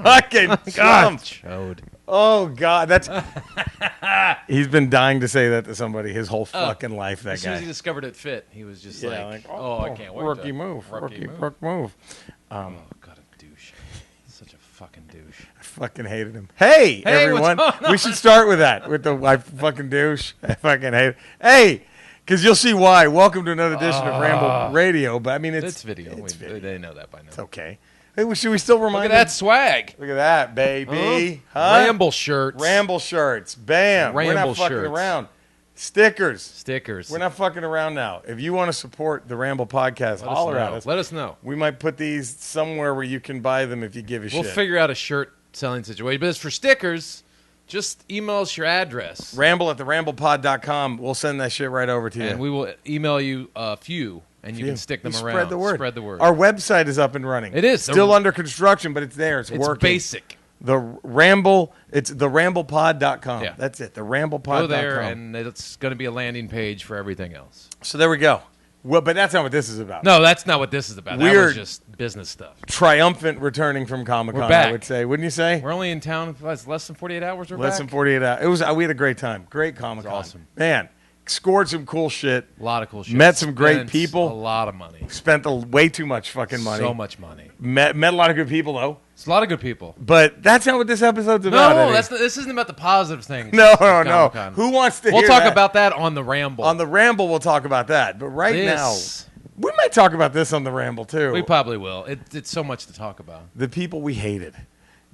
fucking chump. Chode. Oh, God. That's. He's been dying to say that to somebody his whole fucking life, that guy. As soon as he discovered it fit, he was just like, I can't wait. Rookie move. Rookie move. Oh, God, a douche. Such a fucking douche. I fucking hated him. Hey everyone. We should start with that. With the I fucking douche. I fucking hate it. Hey, because you'll see why. Welcome to another edition of Ramble Radio. But I mean, it's video. They know that by now. It's okay. Hey, should we still remind Look at that swag. Look at that, baby. Huh? Ramble shirts. Ramble shirts. Bam. We're not fucking around. Stickers. We're not fucking around now. If you want to support the Ramble podcast, holler at us. Let us know. We might put these somewhere where you can buy them if you give a shit. We'll figure out a shirt selling situation. But as for stickers, just email us your address. Ramble@theramblepod.com. We'll send that shit right over to you. And we will email you a few. And you can stick them around. Spread the word. Spread the word. Our website is up and running. It is. Still under construction, but it's there. It's working. It's basic. The Ramble, it's theramblepod.com. Yeah. That's it, theramblepod.com. Go there, and it's going to be a landing page for everything else. So there we go. Well, but that's not what this is about. No, that's not what this is about. That was just business stuff. Triumphant returning from Comic-Con, We're back. I would say. Wouldn't you say? We're only in town less than 48 hours. Less than 48 hours. We had a great time. Great Comic-Con. Awesome. Man. Scored some cool shit. A lot of cool shit. Met some great people. A lot of money. Spent way too much fucking money. So much money. Met a lot of good people, though. It's a lot of good people. But that's not what this episode's about. No, this isn't about the positive things. No. Who wants to hear We'll talk that? about that on the Ramble. On the Ramble, we'll talk about that. But now, we might talk about this on the Ramble, too. We probably will. It's so much to talk about. The people we hated.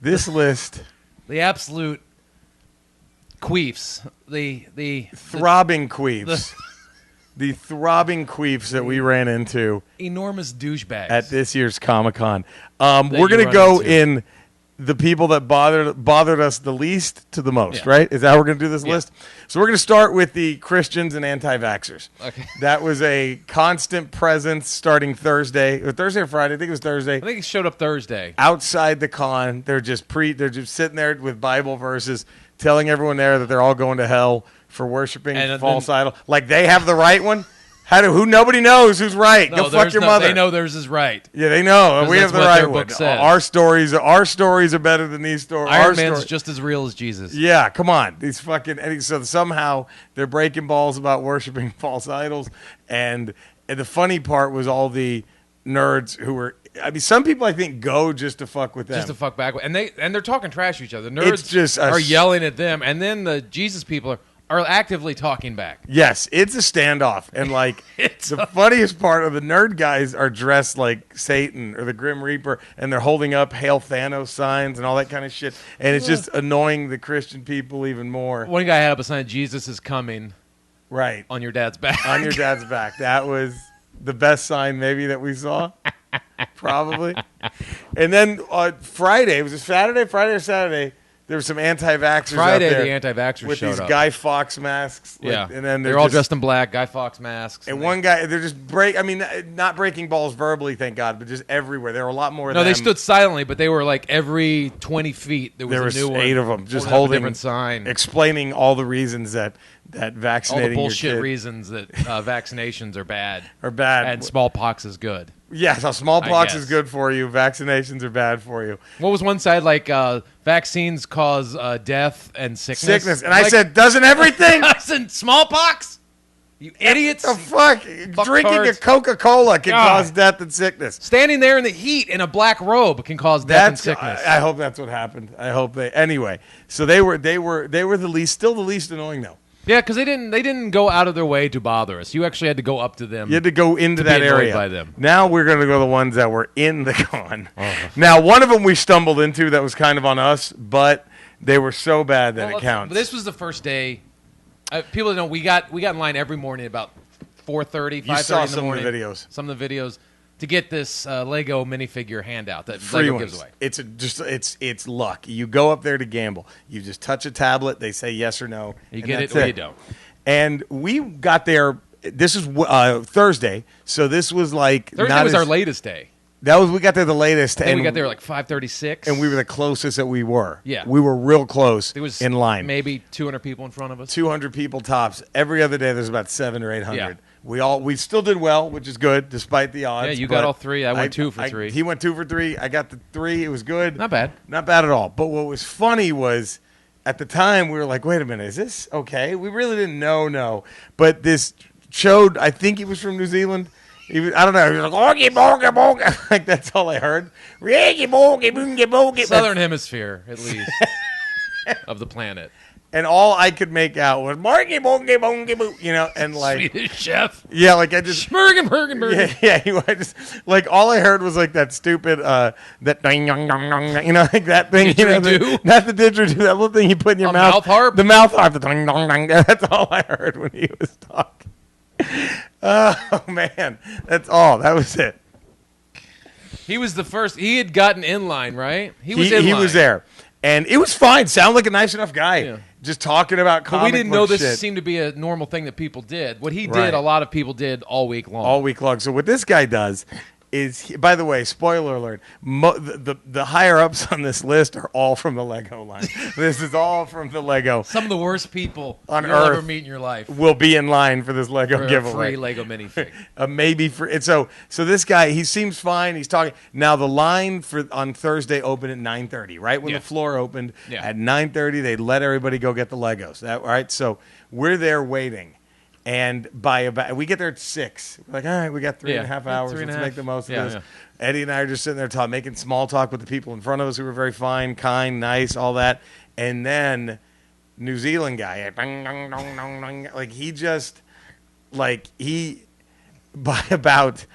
This list. The absolute queefs. The throbbing queefs. The throbbing queefs that we ran into. Enormous douchebags. At this year's Comic-Con. We're going to go in the people that bothered us the least to the most, right? Is that how we're going to do this list? So we're going to start with the Christians and anti-vaxxers. Okay. That was a constant presence starting Thursday. Thursday or Friday? I think it was Thursday. I think it showed up Thursday. Outside the con. They're just sitting there with Bible verses telling everyone there that they're all going to hell for worshiping false idol. Like they have the right one? Who nobody knows who's right. Go fuck your mother. They know theirs is right. Yeah, they know. We have the right one. Says. Our stories are better than these stories. Iron Man's just as real as Jesus. Yeah, come on. These fucking so somehow they're breaking balls about worshiping false idols, and the funny part was all the nerds who were. I mean, some people I think go just to fuck with them, just to fuck back, and they're talking trash to each other. Nerds are yelling at them, and then the Jesus people are actively talking back. Yes, it's a standoff. And, like, the funniest part of the nerd guys are dressed like Satan or the Grim Reaper, and they're holding up Hail Thanos signs and all that kind of shit. And it's just annoying the Christian people even more. One guy had up a sign, Jesus is coming. Right. On your dad's back. On your dad's back. That was the best sign maybe that we saw. Probably. And then Friday, was it Friday or Saturday? There were some anti-vaxxers Friday, out there. the anti-vaxxers with showed these up. Guy Fawkes masks. Yeah. And then they're all dressed in black, Guy Fawkes masks. And one guy, they're just not breaking balls verbally, thank God, but just everywhere. There were a lot more of them. No, they stood silently, but they were like every 20 feet, there was a new one. 8 of them just holding a different sign. Explaining all the reasons that vaccinating all the bullshit your kid, reasons that vaccinations are bad. Are bad. And smallpox is good. Yes, smallpox is good for you. Vaccinations are bad for you. What was one side like? Vaccines cause death and sickness. And I said, doesn't everything? Doesn't smallpox? You idiots! The fuck? Drinking a Coca-Cola can cause death and sickness. Standing there in the heat in a black robe can cause death and sickness. I hope that's what happened. I hope they. Anyway, so they were the least annoying though. Yeah, because they didn't go out of their way to bother us. You actually had to go up to them. You had to go into that area. By them. Now we're going to go to the ones that were in the con. Now, one of them we stumbled into that was kind of on us, but they were so bad that it counts. But this was the first day. People know we got in line every morning about 4:30, 5:30 in the morning. You saw some of the videos. Some of the videos. To get this Lego minifigure handout that Free Lego ones. gives away. It's luck. You go up there to gamble. You just touch a tablet. They say yes or no. You get it or you don't. And we got there. This is Thursday, so this was like Thursday was our latest day. We got there the latest. I think we got there like 5:36. And we were the closest that we were. Yeah. We were real close There was in line. Maybe 200 people in front of us. 200 people tops. Every other day there's about 700 or 800. Yeah. We still did well, which is good despite the odds. Yeah, you got all 3. I went 2 for 3. He went 2 for 3. I got the 3. It was good. Not bad. Not bad at all. But what was funny was at the time we were like, wait a minute, is this okay? We really didn't know. But this chode, I think he was from New Zealand. I don't know. He was like, "Oogie boogie boogie." Like that's all I heard. Riggy boogie boogie boogie. Southern Hemisphere, at least, of the planet. And all I could make out was "Margy boogie boogie boo," and like Swedish chef. Yeah, like I just Schmergen. Yeah. I just like all I heard was like that stupid that ding dong dong dong, like that thing. Didgeridoo? Not the didgeridoo, that little thing you put in your mouth. Mouth harp. The mouth harp. The ding dong dong. That's all I heard when he was talking. Oh man, that's all. That was it. He was the first. He had gotten in line, right? He was in line. He was there, and it was fine. Sounded like a nice enough guy. Yeah. Just talking about comic But we didn't know this shit. seemed to be a normal thing that people did. What he did, Right. a lot of people did all week long. All week long. So what this guy does is, by the way, spoiler alert, the higher ups on this list are all from the Lego line. This is all from the Lego. Some of the worst people On you'll Earth ever meet in your life. Will be in line for this Lego For a giveaway. free Lego minifig. Maybe for it. So this guy, he seems fine. He's talking now. The line for on Thursday opened at 9:30, right when Yeah. the floor opened. Yeah. At 9:30, they let everybody go get the Legos. That right? So we're there waiting, and by about we get there at 6. We're like, all right, we got 3.5 hours. 3.5. Let's make the most of Yeah, this. yeah. Eddie and I are just sitting there making small talk with the people in front of us who were very fine, kind, nice, all that, and then New Zealand guy, ding, ding, ding, ding, ding, like he just. Like by about,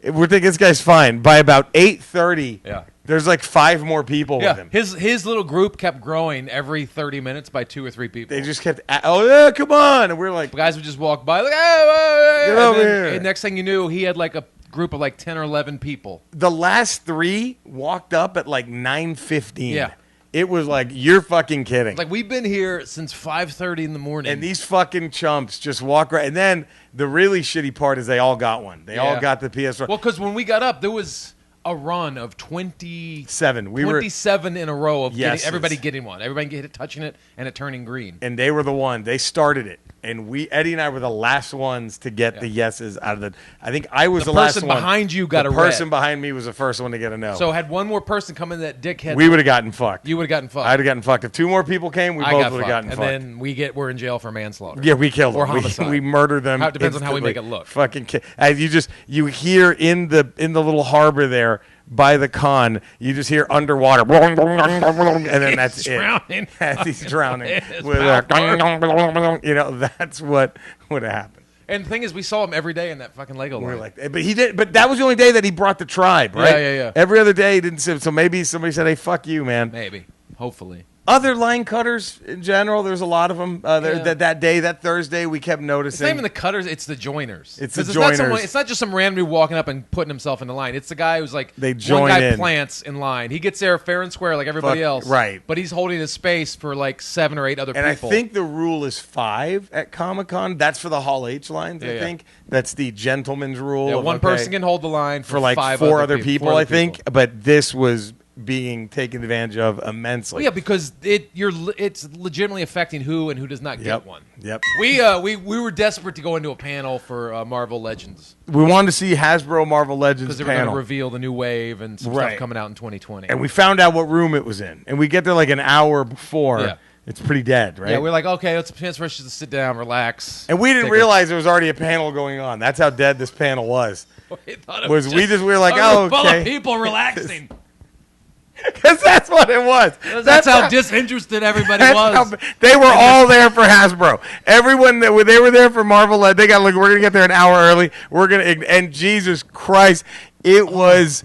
we're thinking this guy's fine. By about 8:30, Yeah. there's like 5 more people with him. His little group kept growing every 30 minutes by 2 or 3 people. They just kept, oh yeah, come on, and we're like, Guys would just walk by like, oh, Get and over then, here. and next thing you knew, he had like a group of like 10 or 11 people. the last 3 walked up at like 9:15. Yeah. It was like, you're fucking kidding. Like we've been here since 5:30 in the morning. And these fucking chumps just walk right. And then the really shitty part is they all got one. They all Yeah. got the PS4. Well, because when we got up, there was a run of 7. 27 in a row of Yeses. everybody getting one. Everybody touching it and it turning green. And they were the one. They started it. And Eddie and I were the last ones to get the yeses out of the. I think I was the last one. person behind you got the a person red. behind me was the first one to get a no. So had one more person come in that dickhead, we would have gotten fucked. you would have gotten fucked. I'd have gotten fucked. If 2 more people came, we I both got would have fucked. gotten And fucked. then we're in jail for manslaughter. Yeah, we killed Or them. homicide. We murdered them. How it depends on how we instantly. make it look. Fucking as you hear in the little harbor there by the con, you just hear underwater, and then that's He's it. drowning. As he's drowning, His with mouth that's what would have happened. And the thing is, we saw him every day in that fucking Lego We're line. like, but he did. But that was the only day that he brought the tribe, right? Yeah. Every other day he didn't. So maybe somebody said, "Hey, fuck you, man." Maybe. Hopefully. Other line cutters in general, there's a lot of them. Yeah. That day, that Thursday, we kept It's noticing. not even the cutters, it's the joiners. It's the 'Cause not joiners. it's not just some random dude walking up and putting himself in the line. It's the guy who's like, They one join guy in. plants in line. He gets there fair and square like everybody Fuck, else. right. But he's holding his space for like 7 or 8 other and people. I think the rule is 5 at Comic-Con. That's for the Hall H lines, I Yeah. think. That's the gentleman's rule. yeah, of, one okay, person can hold the line for like 5 4 other people, 4 I other think. people. But this was being taken advantage of immensely. Well, yeah, because it's legitimately affecting who and who does not Yep. get one. Yep. We were desperate to go into a panel for Marvel Legends We wanted to see Hasbro Marvel because Legends they were going panel. to reveal the new wave and some Right. stuff coming out in 2020. And we found out what room it was in. And we get there like an hour before. Yeah. It's pretty dead, right? Yeah, we're like, okay, it's a chance for us just to sit down, relax. and we didn't take realize there was already a panel going on. That's how dead this panel was. We thought it We were like, a oh, room full okay. of people relaxing. Because that's what it was. That's how disinterested everybody that's was. how- they were all there for Hasbro. Everyone they were there for Marvel. They got like, we're gonna get there an hour early. We're gonna and Jesus Christ, it was.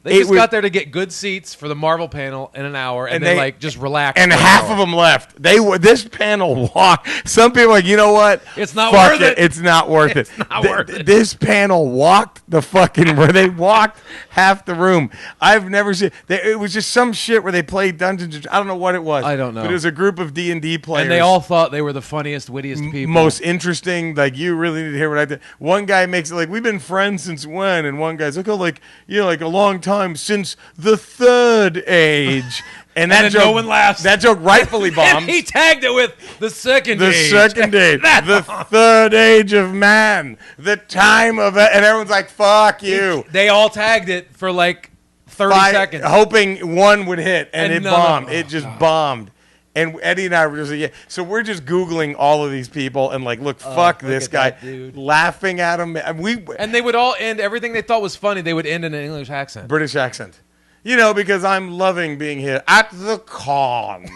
They it just was- got there to get good seats for the Marvel panel in an hour, and And then they- like just relax. And for an half hour. of them left. They were this panel walked. Some people were like, you know what? It's not Fuck worth it. It's not worth it. It's not worth it. This panel walked the fucking where they walked half the room. I've never seen. It was just some shit where they played Dungeons. I don't know what it was. I don't know. But it was a group of D&D players. And they all thought they were the funniest, wittiest people. most interesting. Like, you really need to hear what I did. One guy makes it like, we've been friends since when? And one guy's like, oh, like, like a long time. time since the third age. And that then joke, no one laughs. That joke rightfully bombed. And he tagged it with the second The age. second age. The third age of man. The time of it. And everyone's like, fuck you. They all tagged it for like 30 seconds. Hoping one would hit. And it none bombed. of them. It just bombed. And Eddie and I were just like, yeah. So we're just Googling all of these people and like, look this at guy. that dude. Laughing at him. And they would all end, everything they thought was funny, they would end in an English accent. British accent. You know, because I'm loving being here at the con.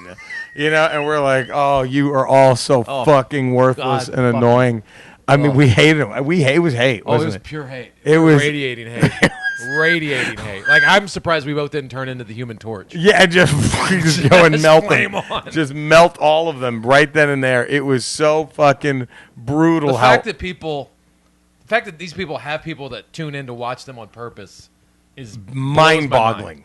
You know, and we're like, oh, you are all so fucking worthless God, and annoying. I mean, we hated him. It was hate, Oh, it wasn't was it? pure hate. It was radiating hate. Radiating hate. Like, I'm surprised we both didn't turn into the Human Torch. Yeah, just go and melt flame them. on. Just melt all of them right then and there. It was so fucking brutal. The fact that these people have people that tune in to watch them on purpose is mind-boggling.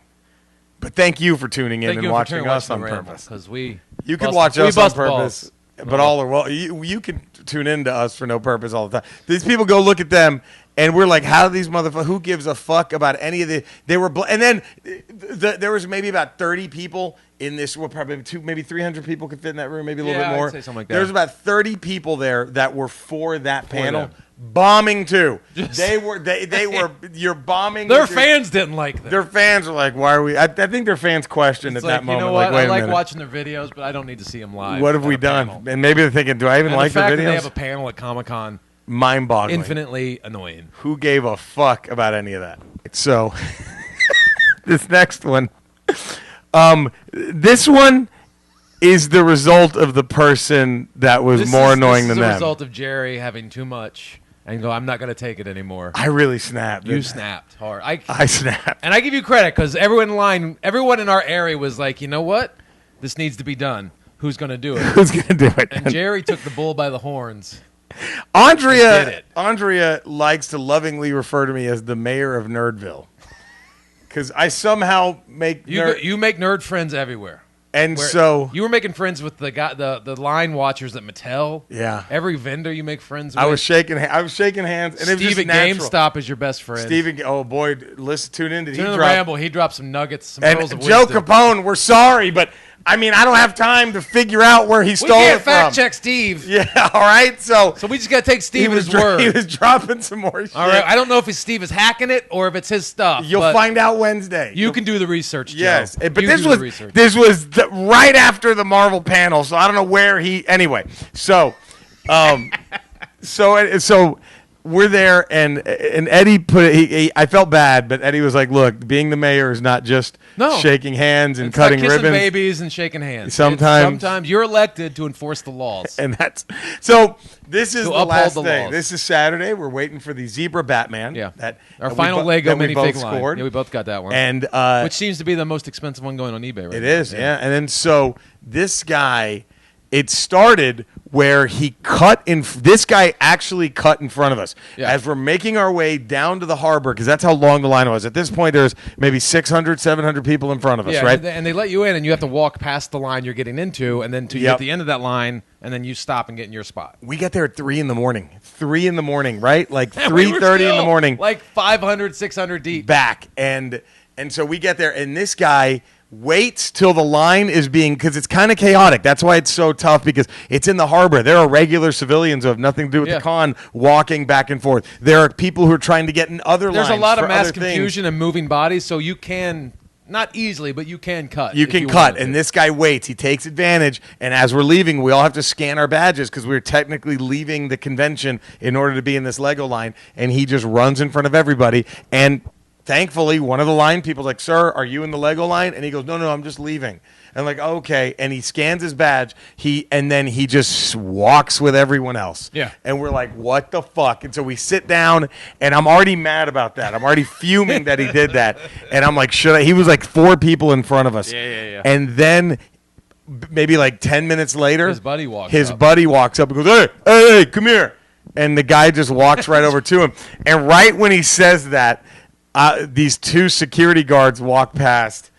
But thank you for tuning in and watching us on Ramble, purpose. Because you can watch us on purpose, balls. but all are well. You can tune in to us for no purpose all the time. These people go look at them, and we're like, how do these motherfuckers? Who gives a fuck about any of the? They were, and then there was maybe about 30 people in this. Well, probably maybe 300 people could fit in that room, maybe a little bit more. I'd say something like that. There's about 30 people there that were for that panel. Bombing too. They were. You're bombing. Their fans didn't like them. Their fans were like, "Why are we?" I think their fans questioned It's at like, that moment. You know what? Wait I a like minute. watching their videos, but I don't need to see them live. What have we done? Panel. And maybe they're thinking, "Do I even like the fact the that videos?" they have a panel at Comic-Con, mind-boggling. infinitely annoying. Who gave a fuck about any of that? So, this next one, this one is the result of the person that was more annoying than them. This is a result of Jerry having too much and go, I'm not going to take it anymore. I really snapped. You snapped hard. I snapped. And I give you credit because everyone in our area was like, you know what? This needs to be done. Who's going to do it? Who's going to do it? And Jerry took the bull by the horns. Andrea likes to lovingly refer to me as the mayor of Nerdville because I somehow make you make nerd friends everywhere. And so you were making friends with the line watchers at Mattel. Yeah, every vendor you make friends with. I was shaking hands. And Steve at GameStop is your best friend. Steve, oh boy, tune in. Tune in the Ramble. He dropped some nuggets, some pearls of Joe wisdom. Capone, we're sorry, but I mean, I don't have time to figure out where he stole it from. We can't fact check Steve. Yeah, all right. So we just got to take Steve at his word. He was dropping some more shit. All right. I don't know if Steve is hacking it or if it's his stuff. You'll find out Wednesday. You can do the research, Joe. Yes, but this was right after the Marvel panel, so I don't know where he. Anyway, so we're there, and Eddie put it. I felt bad, but Eddie was like, "Look, being the mayor is not just shaking hands and cutting kissing ribbons, babies and shaking hands. Sometimes you're elected to enforce the laws, and that's so. This is to the last the day. laws. This is Saturday. We're waiting for the Zebra Batman. Yeah, our that final Lego minifig line. scored. Yeah, we both got that one, and which seems to be the most expensive one going on eBay right now. It is, yeah. And then so this guy. It started where this guy actually cut in front of us as we're making our way down to the harbor because that's how long the line was. At this point, there's maybe 600, 700 people in front of us, right? And they let you in, and you have to walk past the line you're getting into, and then you get to the end of that line, and then you stop and get in your spot. We got there at 3 in the morning. 3 in the morning, right? Like 3:30 in the morning. Like 500, 600 deep. Back. And so we get there, and this guy waits till the line is because it's kind of chaotic. That's why it's so tough because it's in the harbor. There are regular civilians who have nothing to do with the con walking back and forth. There are people who are trying to get in other lines. There's a lot of mass confusion and moving bodies, so you can, not easily, but you can cut. You can cut, and this guy waits. He takes advantage, and as we're leaving, we all have to scan our badges because we're technically leaving the convention in order to be in this Lego line, and he just runs in front of everybody, and thankfully, one of the line people's like, "Sir, are you in the Lego line?" And he goes, "No, I'm just leaving." And I'm like, "Okay." And he scans his badge. And then he just walks with everyone else. Yeah. And we're like, "What the fuck?" And so we sit down, and I'm already mad about that. I'm already fuming that he did that. And I'm like, "Should I?" He was like 4 people in front of us. Yeah. And then maybe like 10 minutes later, his buddy walks up and goes, "Hey, come here." And the guy just walks right over to him. And right when he says that, these 2 security guards walk past,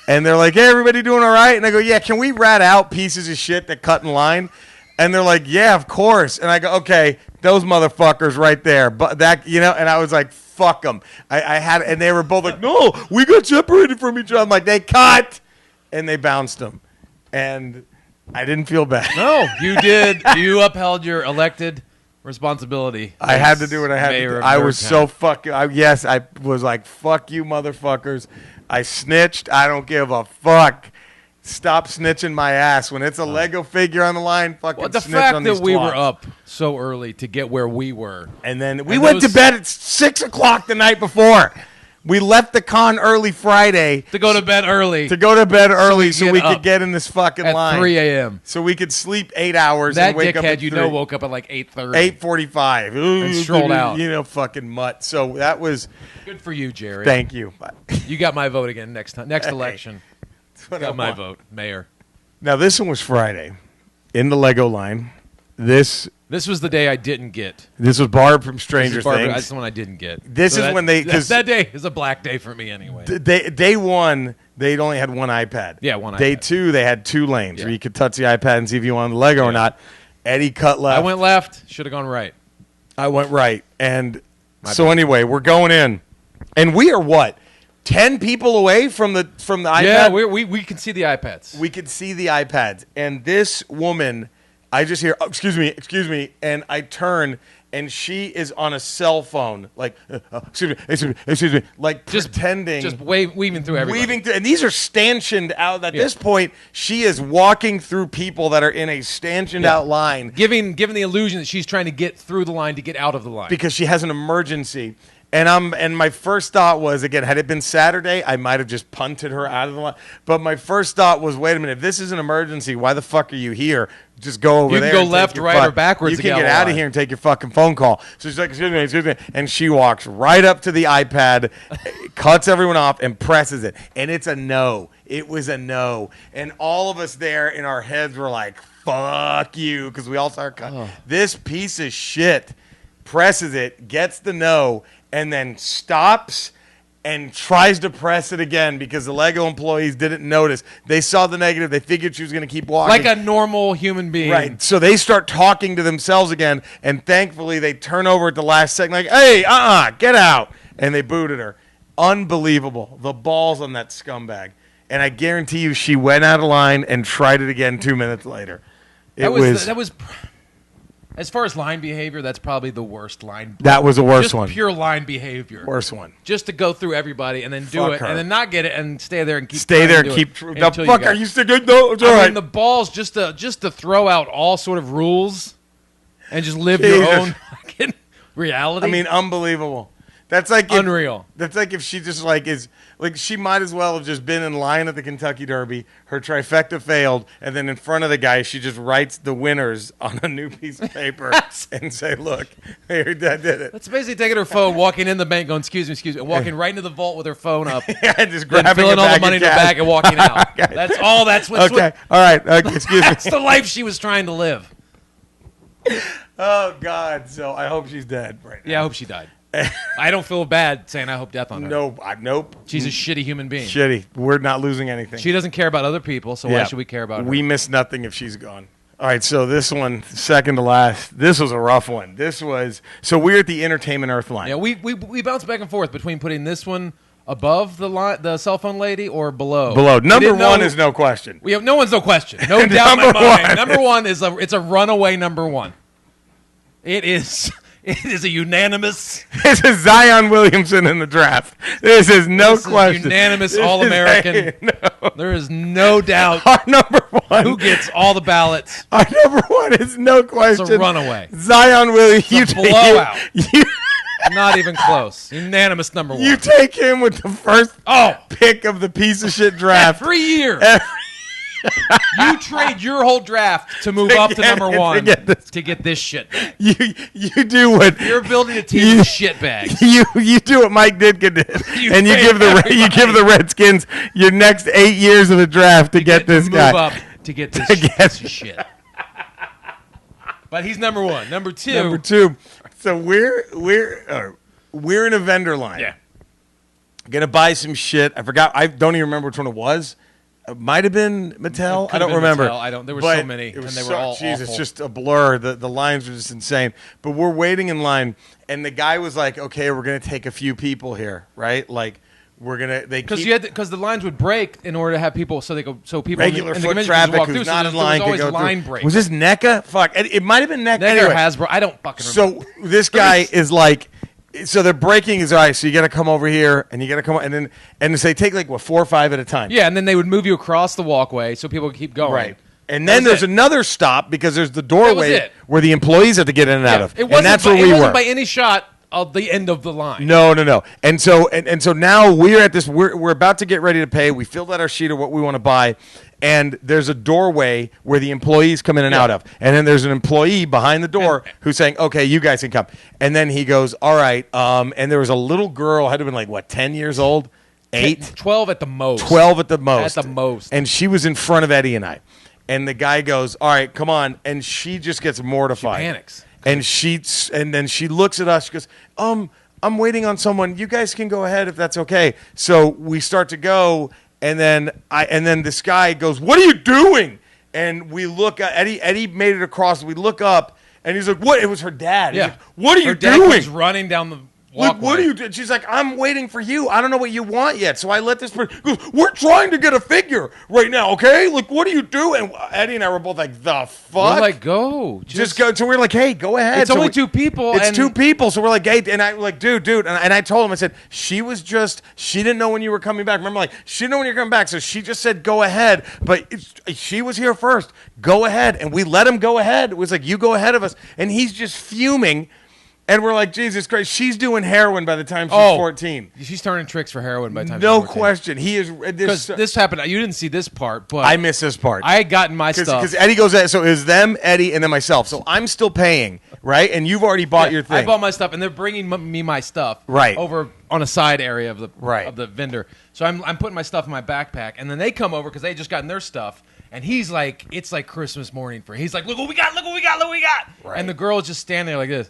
and they're like, "Hey, everybody doing all right?" And I go, "Yeah, can we rat out pieces of shit that cut in line?" And they're like, "Yeah, of course." And I go, "Okay, those motherfuckers right there." But that, and I was like, fuck them. I had, and they were both like, no, we got separated from each other. I'm like, they cut, and they bounced them, and I didn't feel bad. No, you did. You upheld your elected responsibility. I had to do what I had to do. I was so fucking. Yes, I was like, fuck you, motherfuckers. I snitched. I don't give a fuck. Stop snitching my ass. When it's a Lego figure on the line, fucking the snitch fact on that these we twats. were up so early to get where we were. And then we went to bed at 6 o'clock the night before. We left the con early Friday. To go to bed early. So we could get in this fucking line. At 3 a.m. So we could sleep 8 hours That and wake up at dickhead, woke up at like 8:30. 8:45. And strolled out. Fucking mutt. So that was... Good for you, Jerry. Thank you. You got my vote again next time. Next election. Got my vote. Mayor. Now, this one was Friday in the Lego line. This was the day I didn't get. This was Barb from Stranger Things. That's the one I didn't get. When they... That day is a black day for me anyway. Day one, they only had one iPad. Yeah, one iPad. Day two, they had 2 lanes where you could touch the iPad and see if you wanted the Lego or not. Eddie cut left. I went left. Should have gone right. I went right. And anyway, we're going in. And we are what? 10 people away from the iPad? Yeah, we can see the iPads. We could see the iPads. And this woman, I just hear, oh, excuse me, and I turn, and she is on a cell phone, like, excuse me, like just pretending. Just weaving through everybody. And these are stanchioned out. At this point, she is walking through people that are in a stanchioned out line. Giving the illusion that she's trying to get through the line to get out of the line. Because she has an emergency. And my first thought was, again, had it been Saturday, I might have just punted her out of the line. But my first thought was, wait a minute, if this is an emergency, why the fuck are you here? Just go over there. You can go left, right, or backwards. You can get out of here and take your fucking phone call. So she's like, excuse me. And she walks right up to the iPad, cuts everyone off, and presses it. And it's a no. It was a no. And all of us there in our heads were like, fuck you, because we all started cutting. This piece of shit presses it, gets the no, and then stops and tries to press it again because the Lego employees didn't notice. They saw the negative. They figured she was going to keep walking. Like a normal human being. Right. So they start talking to themselves again, and thankfully they turn over at the last second like, hey, get out. And they booted her. Unbelievable. The balls on that scumbag. And I guarantee you she went out of line and tried it again 2 minutes later. That was as far as line behavior, that's probably the worst line. That was the worst one. Pure line behavior. Worst one. Just to go through everybody and then do Fuck it her. and then not get it and stay there and keep The fuck are you still good? No, it's all right. I mean, the balls just to throw out all sort of rules and just live your own fucking reality. I mean, unbelievable. That's like unreal. That's like if she just is she might as well have just been in line at the Kentucky Derby. Her trifecta failed, and then in front of the guy, she just writes the winners on a new piece of paper and say, "Look, here, I did it." That's basically taking her phone, walking in the bank, going, "Excuse me," and walking right into the vault with her phone up, yeah, just grabbing filling all the money in her bag and walking out. Okay. That's all. That's what's okay. All right. Excuse me. That's the life she was trying to live. Oh God! So I hope she's dead right now. Yeah, I hope she died. I don't feel bad saying I hope death on her. Nope. She's a shitty human being. Shitty. We're not losing anything. She doesn't care about other people, so why should we care about her? We miss nothing if she's gone. All right, so this one, second to last, this was a rough one. So we're at the Entertainment Earth line. Yeah, we bounce back and forth between putting this one above the cell phone lady or below. Below. Number one is no question. No one's no question. No doubt in my mind. Number one is it's a runaway number one. It is a unanimous. This is Zion Williamson in the draft. This is no question. Unanimous All-American. No. There is no doubt. Our number one. Who gets all the ballots? Our number one is no question. It's a runaway. Zion Williamson. It's a blowout. Not even close. Unanimous number one. You take him with the first pick of the piece of shit draft. Every year. You trade your whole draft to move up to number one to get this shit. You do what you're building a team of shit bags. You do what Mike Ditka did, and you give the Redskins your next 8 years of the draft to get this guy. Move up to get this piece of shit. But he's number one. Number two. So we're in a vendor line. Yeah. Gonna buy some shit. I forgot. I don't even remember which one it was. It might have been Mattel. I don't been remember. Mattel. There were But so many, it and was they were all Jeez, awful. it's just a blur. The lines were just insane. But we're waiting in line, and the guy was like, "Okay, we're gonna take a few people here, right? Like, we're gonna because the lines would break in order to have people so people regular in the foot convention traffic walk who's through. not So in there line was always could go line through. break. Was this NECA? Fuck, it might have been NECA. NECA Anyway, or Hasbro? I don't fucking remember. so this guy is like. So they're breaking his ice. So you got to come over here, and you got to come, and they take like 4 or 5 at a time. Yeah, and then they would move you across the walkway so people could keep going. Right. And then there's another stop because there's the doorway where the employees have to get in and out of. It wasn't and that's by, where we it wasn't were. by any shot of the end of the line. No. And so now we're at this. We're about to get ready to pay. We filled out our sheet of what we want to buy, and there's a doorway where the employees come in and out of. And then there's an employee behind the door who's saying, "Okay, you guys can come." And then he goes, "All right." And there was a little girl, had to have been like 10 years old, 8, 12 at the most. 12 at the most. At the most. And she was in front of Eddie and I. And the guy goes, "All right, come on." And she just gets mortified. She panics. And then she looks at us. She goes, I'm waiting on someone. You guys can go ahead if that's okay." So we start to go, and then this guy goes, "What are you doing?" And we look at Eddie made it across. We look up, and he's like, "What?" It was her dad. Yeah. He's like, "What are you Her dad doing?" comes running down the walkway. Like, what are you doing? She's like, "I'm waiting for you. I don't know what you want yet." So I let this person goes, "We're trying to get a figure right now, okay? Like, what do you do?" And Eddie and I were both like, "The fuck?" We're like, go. Just go. So we're like, "Hey, go ahead." It's So only we- 2 people. It's and 2 people. So we're like, "Hey," and I like, dude. And I told him, I said, she didn't know when you were coming back. Remember, like, she didn't know when you were coming back. So she just said, "Go ahead." But she was here first. Go ahead. And we let him go ahead. It was like, "You go ahead of us." And he's just fuming. And we're like, Jesus Christ, she's doing heroin by the time she's 14. She's turning tricks for heroin by the time No she's 14. question. He is. Because this happened. You didn't see this part, but I miss this part. I had gotten my stuff. Because Eddie goes, so it was them, Eddie, and then myself. So I'm still paying, right? And you've already bought your thing. I bought my stuff, and they're bringing me my stuff Right. over on a side area of the Right. of the vendor. So I'm putting my stuff in my backpack, and then they come over because they just gotten their stuff. And he's like, it's like Christmas morning for him. He's like, "Look what we got, look what we got, look what we got." Right. And the girl is just standing there like this.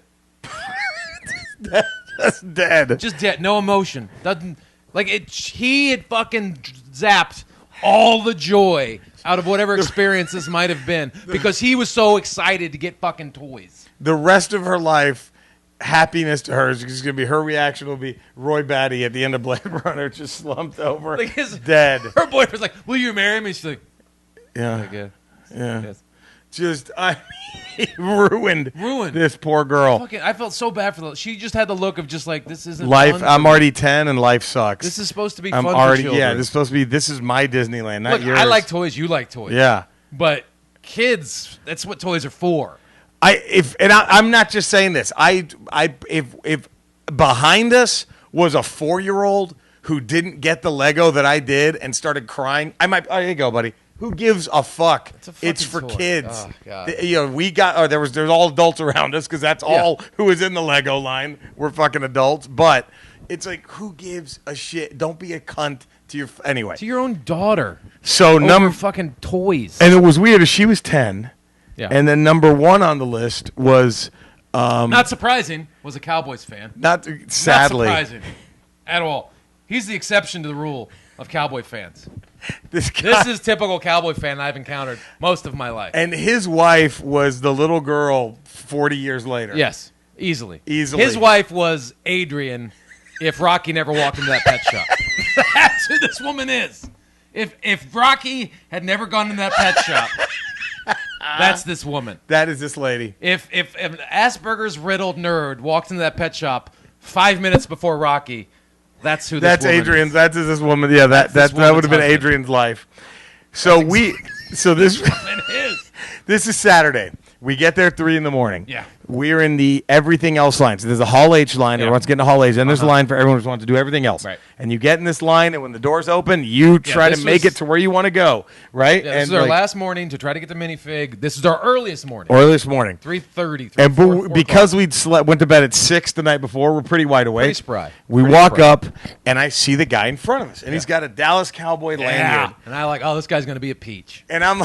That's dead. Just dead, no emotion. Doesn't like it. He had fucking zapped all the joy out of whatever experience this might have been because he was so excited to get fucking toys. The rest of her life, happiness to her is going to be, her reaction will be Roy Batty at the end of Blade Runner, just slumped over, Like dead. Her boyfriend's like, "Will you marry me?" She's like, Yeah. "Yeah, Yeah. yes." Just, he ruined this poor girl. Fucking, I felt so bad for the. She just had the look of just like, this isn't Life, fun I'm for already 10 and life sucks. This is supposed to be I'm fun already, for children. yeah, this is supposed to be, this is my Disneyland, not Look, yours. I like toys. You like toys. Yeah. But kids, that's what toys are for. I'm not just saying this. If behind us was a 4-year-old who didn't get the Lego that I did and started crying, I might. Oh, here you go, buddy. Who gives a fuck? It's for toy. kids. Oh, God. We got. Oh, there's all adults around us because that's all who is in the Lego line. We're fucking adults, but it's like, who gives a shit? Don't be a cunt to your. Anyway, To your own daughter. so Over fucking toys. and it was weird. She was 10, Yeah. and then number 1 on the list was. Not surprising, was a Cowboys fan. Not sadly, Not surprising at all. He's the exception to the rule of Cowboy fans. this guy, This is typical Cowboy fan I've encountered most of my life. and his wife was the little girl 40 years later. Yes, easily. Easily. His wife was Adrian if Rocky never walked into that pet shop. That's who this woman is. If Rocky had never gone into that pet shop, that's this woman. That is this lady. If an Asperger's riddled nerd walked into that pet shop 5 minutes before Rocky, that's who this That's woman Adrian's. is. That's this woman. Yeah, that this would have woman's been husband. Adrian's life. So this It is. this is Saturday. We get there 3 a.m. Yeah. We're in the everything else line. So there's a Hall H line. Yeah. Everyone's getting to Hall H. Then there's a line for everyone who wants to do everything else. Right. And you get in this line, and when the doors open, you try to this make was- it to where you want to go. Right? Yeah, this and is our last morning to try to get the minifig. This is our earliest morning. Early this morning. 3:30. And four because o'clock. went to bed at 6 the night before, we're pretty wide awake. Pretty spry. We Pretty walk spry. up, and I see the guy in front of us, and he's got a Dallas Cowboy Yeah. lanyard. And I like, oh, this guy's going to be a peach. And I'm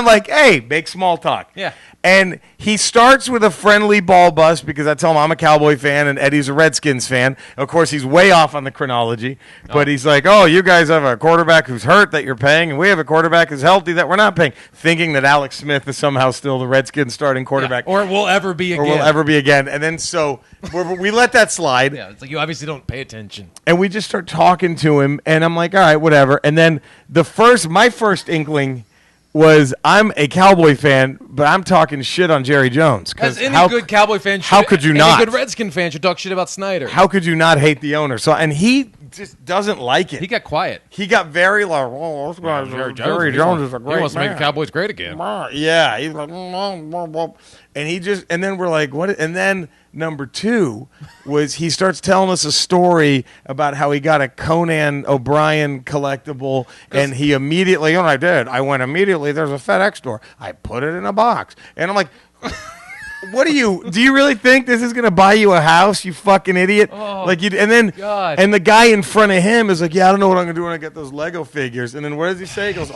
like, hey, make small talk. Yeah. And he starts with a friend. friendly ball bust because I tell him I'm a Cowboy fan and Eddie's a Redskins fan. Of course, he's way off on the chronology, but he's like, oh, you guys have a quarterback who's hurt that you're paying, and we have a quarterback who's healthy that we're not paying, thinking that Alex Smith is somehow still the Redskins starting quarterback. Or will ever be again. Or will ever be again. And then so we let that slide. Yeah, it's like you obviously don't pay attention. And we just start talking to him, and I'm like, all right, whatever. And then my first inkling was I'm a Cowboy fan, but I'm talking shit on Jerry Jones. As any good Cowboy fan should. How could you not? Any good Redskin fan should talk shit about Snyder. How could you not hate the owner? And he just doesn't like it. He got quiet. He got very like, oh, this guy, Jerry Jones is a great man. He wants to make the Cowboys great again. Yeah, he's like, and then we're like, what? And then number two was he starts telling us a story about how he got a Conan O'Brien collectible, and he immediately, I did. I went immediately, there's a FedEx store. I put it in a box. And I'm like, what do you really think this is going to buy you a house, you fucking idiot? Oh, and the guy in front of him is like, yeah, I don't know what I'm going to do when I get those Lego figures. And then what does he say? He goes,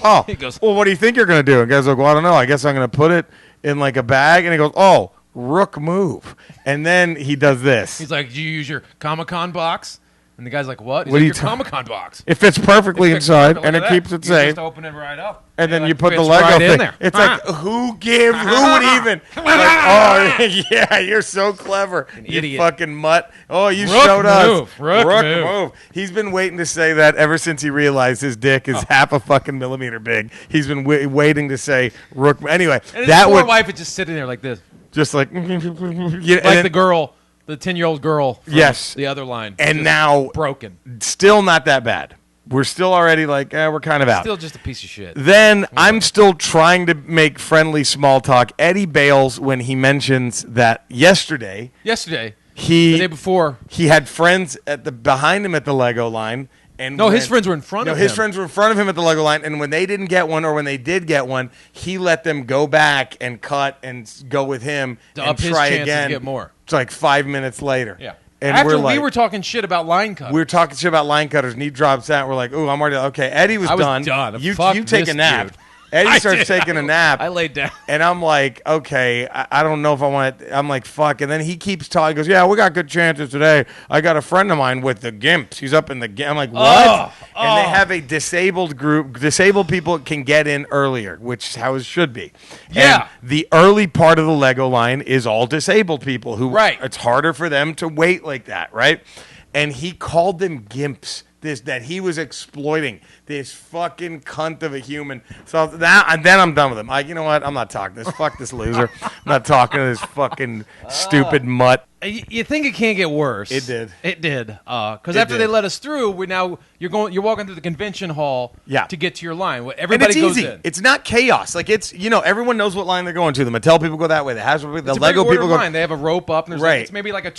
well, what do you think you're going to do? And the guy's like, well, I don't know. I guess I'm going to put it in like a bag. And he goes, oh, rook move. And then he does this. He's like, do you use your Comic-Con box? And the guy's like, what? He's like, your Comic-Con box. It fits perfectly inside, and it keeps it safe. You just open it right up. And then you put the Lego right thing in there. It's like, who would even? Oh, yeah, you're so clever. You idiot. fucking mutt. Oh, you Rook showed us. Rook move. He's been waiting to say that ever since he realized his dick is half a fucking millimeter big. He's been waiting to say Rook. Anyway, and his poor wife is just sitting there like this. Just like. The girl. The 10-year-old girl from the other line. And now broken. Still not that bad. We're still already like, we're kind of out. Still just a piece of shit. Then I'm still trying to make friendly small talk. Eddie bails when he mentions that yesterday, the day before, he had friends behind him at the Lego line. And his friends were in front of him. No, his friends were in front of him at the Lego line, and when they didn't get one, or when they did get one, he let them go back and cut and go with him to and up his try chances again. To get more. It's like 5 minutes later. Yeah. And after we were talking shit about line cutters. We were talking shit about line cutters, and he drops out. We're like, ooh, I'm already okay. Eddie was done. You take a nap. Dude. Eddie starts taking a nap. I laid down. And I'm like, okay, I don't know if I want it. I'm like, fuck. And then he keeps talking. He goes, yeah, we got good chances today. I got a friend of mine with the Gimps. He's up in the Gimps. I'm like, what? And they have a disabled group. Disabled people can get in earlier, which is how it should be. Yeah. And the early part of the Lego line is all disabled people who it's harder for them to wait like that, right? And he called them Gimps. That he was exploiting this fucking cunt of a human. So then I'm done with him. You know what? I'm not talking to this. Fuck this loser. I'm not talking to this fucking stupid mutt. You think it can't get worse? It did. It did. Because after they let us through, you're walking through the convention hall to get to your line. Everybody goes in. It's not chaos. Like it's everyone knows what line they're going to. The Mattel people go that way. The Hasbro people, the Lego people go. Line. They have a rope up. And it's maybe like a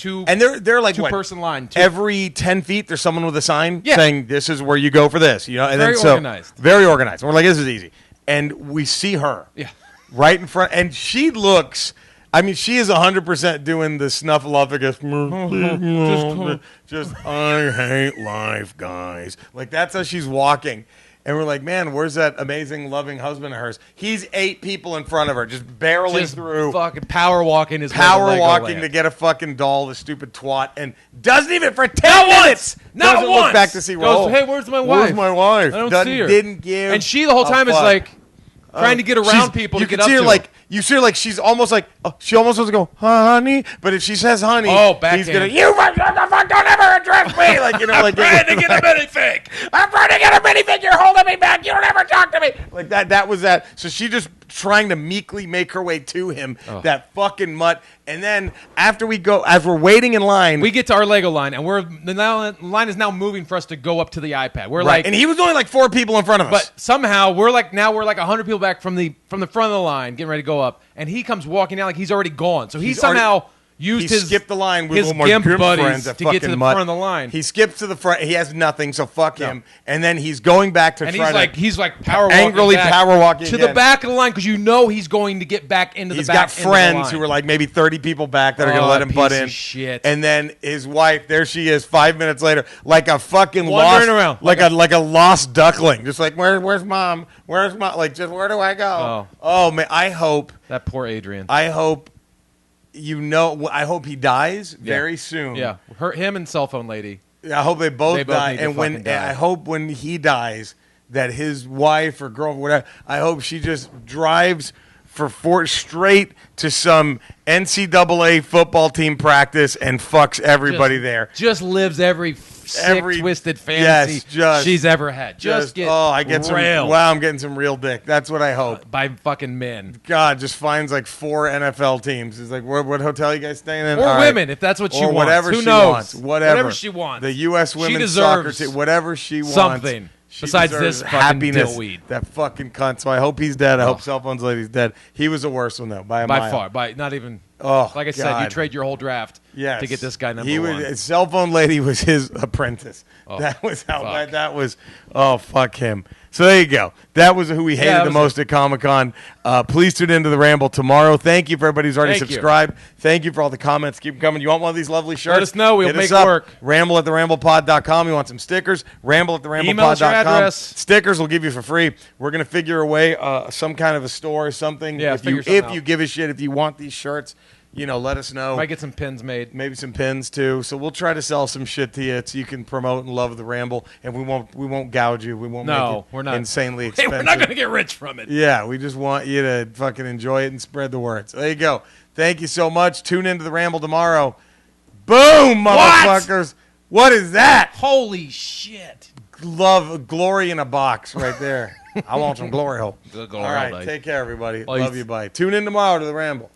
they're like two-person line. Every 10 feet, there's someone with a sign saying this is where you go for this. And very organized. Very organized. And we're like, this is easy. And we see her. Yeah. Right in front, and she looks. I mean, she is 100% doing the snuffleupagus. Just, I hate life, guys. Like, that's how she's walking. And we're like, man, where's that amazing, loving husband of hers? He's 8 people in front of her, just barreling through. Fucking power walking his power walking to get a fucking doll, the stupid twat, and doesn't even for 10 minutes. Doesn't look back to see Raul. Hey, where's my wife? Where's my wife? I don't see her. Didn't give. And she the whole time is like trying to get around people to get up to her. You see her like she's almost like she almost wants to go, honey, but if she says honey, he's gonna what the fuck, don't ever address me, like I'm trying to get a minifig. I'm trying to get a minifig. You're holding me back. You don't ever talk to me like that. That was that. So she just trying to meekly make her way to him. That fucking mutt. And then after as we're waiting in line, we get to our Lego line, and the line is now moving for us to go up to the iPad. We're and he was only like 4 people in front of us. But somehow we're like 100 people back from the front of the line, getting ready to go up, and he comes walking down like he's already gone. So he somehow used his skipped the line with his gimp buddies to get to the front of the line. He skips to the front. He has nothing, so fuck him. And then he's going back to he's like power walking angrily power walking to the back of the line because he's going to get back into the back. He's got friends who are like maybe 30 people back that are going to let him butt in. Shit. And then his wife, there she is, 5 minutes later, like a fucking wandering around, like a lost duckling, just like where's mom? Where's mom? Like just where do I go? Oh man, I hope that poor Adrian. I hope. I hope he dies very soon. Yeah, him and cell phone lady. I hope they both die. need to And fucking die. I hope when he dies that his wife or girlfriend, whatever, I hope she just drives straight to some NCAA football team practice and fucks everybody there. Just lives every sick, twisted fantasy she's ever had. I get some. Wow, I'm getting some real dick. That's what I hope. By fucking men. God, just finds like 4 NFL teams. He's like, what hotel you guys staying in? Or All women, right. if that's what she or wants. whatever Who she knows? wants. Whatever she wants. The U.S. women's deserves soccer team. Whatever she wants. Something. Besides deserves this fucking happiness. dillweed. That fucking cunt. So I hope he's dead. I hope Cell Phones Lady's dead. He was the worst one though, by a mile. By far. Not even. Oh, like I said, you trade your whole draft to get this guy number one. Cell Phone Lady was his apprentice. That was how bad that was. Oh, fuck him. So there you go. That was who we hated the most at Comic-Con. Please tune into the Ramble tomorrow. Thank you for everybody who's already subscribed. Thank you for all the comments. Keep them coming. You want one of these lovely shirts? Let us know. We'll make it work. Ramble@theramblepod.com. You want some stickers? Ramble@theramblepod.com. Email us your address. Stickers we'll give you for free. We're going to figure a way, some kind of a store or something. Yeah, if you give a shit, if you want these shirts, let us know. Might get some pins made. Maybe some pins too. So we'll try to sell some shit to you so you can promote and love the Ramble, and we won't gouge you. We won't make it we're not insanely expensive. We're not going to get rich from it. Yeah, we just want you to fucking enjoy it and spread the word. So there you go. Thank you so much. Tune into the Ramble tomorrow. Boom, motherfuckers. What is that? Holy shit. Love glory in a box right there. I want some glory hole. Good All right, take care, everybody. Love you. Bye. Tune in tomorrow to the Ramble.